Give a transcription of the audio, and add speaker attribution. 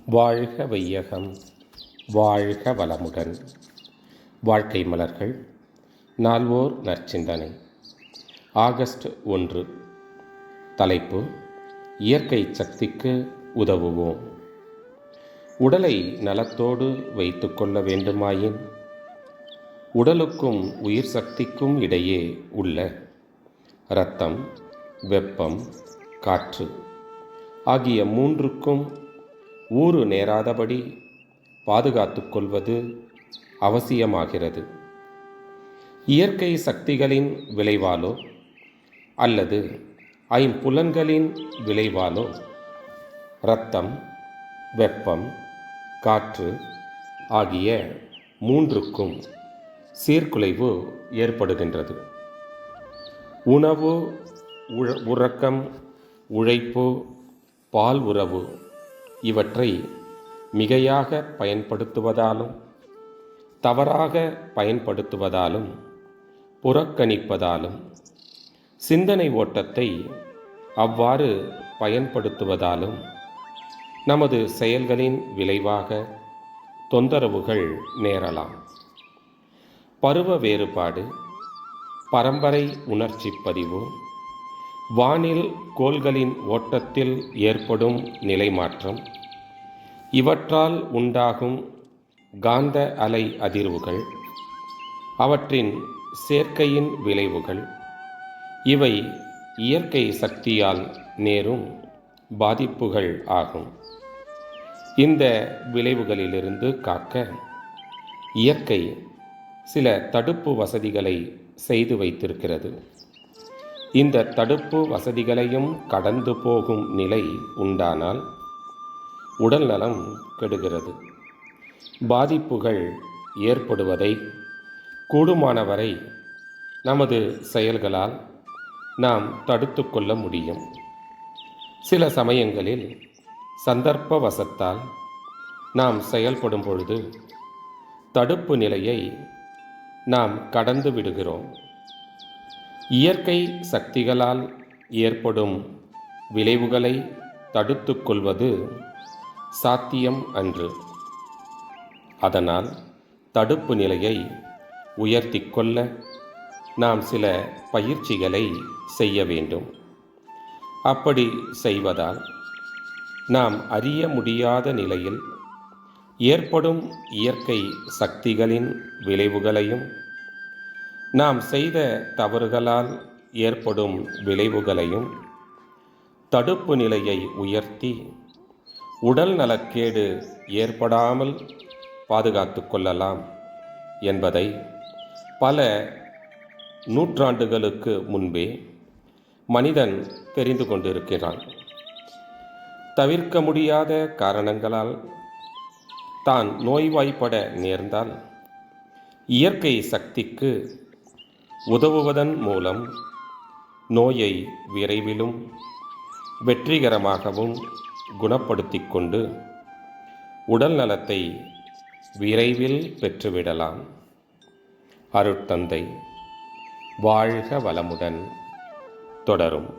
Speaker 1: வாழ்க வையகம், வாழ்க வளமுடன். வாழ்க்கை மலர்கள் நால்வோர் நற்சிந்தனை. ஆகஸ்ட் 1. தலைப்பு: இயற்கை சக்திக்கு உதவுவோம். உடலை நலத்தோடு வைத்து கொள்ள வேண்டுமாயின், உடலுக்கும் உயிர் சக்திக்கும் இடையே உள்ள இரத்தம், வெப்பம், காற்று ஆகிய மூன்றுக்கும் ஊறு நேராதபடி பாதுகாத்து கொள்வது அவசியமாகிறது. இயற்கை சக்திகளின் விளைவாலோ அல்லது ஐம்புலன்களின் விளைவாலோ இரத்தம், வெப்பம், காற்று ஆகிய மூன்றுக்கும் சீர்குலைவு ஏற்படுகின்றது. உணவு, உறக்கம், உழைப்பு, பால் உறவு இவற்றை மிகையாக பயன்படுத்துவதாலும் தவறாக பயன்படுத்துவதாலும் புறக்கணிப்பதாலும் சிந்தனை ஓட்டத்தை அவ்வாறு பயன்படுத்துவதாலும் நமது செயல்களின் விளைவாக தொந்தரவுகள் நேரலாம். பருவ வேறுபாடு, பரம்பரை உணர்ச்சி பதிவு, வானில் கோள்களின் ஓட்டத்தில் ஏற்படும் நிலைமாற்றம் இவற்றால் உண்டாகும் காந்த அலை அதிர்வுகள், அவற்றின் சேர்க்கையின் விளைவுகள் இவை இயற்கை சக்தியால் நேரும் பாதிப்புகள் ஆகும். இந்த விளைவுகளிலிருந்து காக்க இயற்கை சில தடுப்பு வசதிகளை செய்து வைத்திருக்கிறது. இந்த தடுப்பு வசதிகளையும் கடந்து போகும் நிலை உண்டானால் உடல் நலம் கெடுகிறது. பாதிப்புகள் ஏற்படுவதை கூடுமானவரை நமது செயல்களால் நாம் தடுத்து கொள்ள முடியும். சில சமயங்களில் சந்தர்ப்ப வசத்தால் நாம் செயல்படும் பொழுது தடுப்பு நிலையை நாம் கடந்து விடுகிறோம். இயற்கை சக்திகளால் ஏற்படும் விளைவுகளை தடுத்து கொள்வது சாத்தியம் அன்று. அதனால் தடுப்பு நிலையை உயர்த்தி கொள்ள நாம் சில பயிற்சிகளை செய்ய வேண்டும். அப்படி செய்வதால் நாம் அறிய முடியாத நிலையில் ஏற்படும் இயற்கை சக்திகளின் விளைவுகளையும் நாம் செய்த தவறுகளால் ஏற்படும் விளைவுகளையும் தடுப்பு நிலையை உயர்த்தி உடல் நலக்கேடு ஏற்படாமல் பாதுகாத்து கொள்ளலாம் என்பதை பல நூற்றாண்டுகளுக்கு முன்பே மனிதன் தெரிந்து கொண்டிருக்கிறான். தவிர்க்க முடியாத காரணங்களால் தான் நோய்வாய்ப்பட நேர்ந்தால் இயற்கை சக்திக்கு உதவுவதன் மூலம் நோயை விரைவிலும் வெற்றிகரமாகவும் குணப்படுத்தி கொண்டு உடல் நலத்தை விரைவில் பெற்றுவிடலாம். அருட்தந்தை வாழ்க வளமுடன் தொடரும்.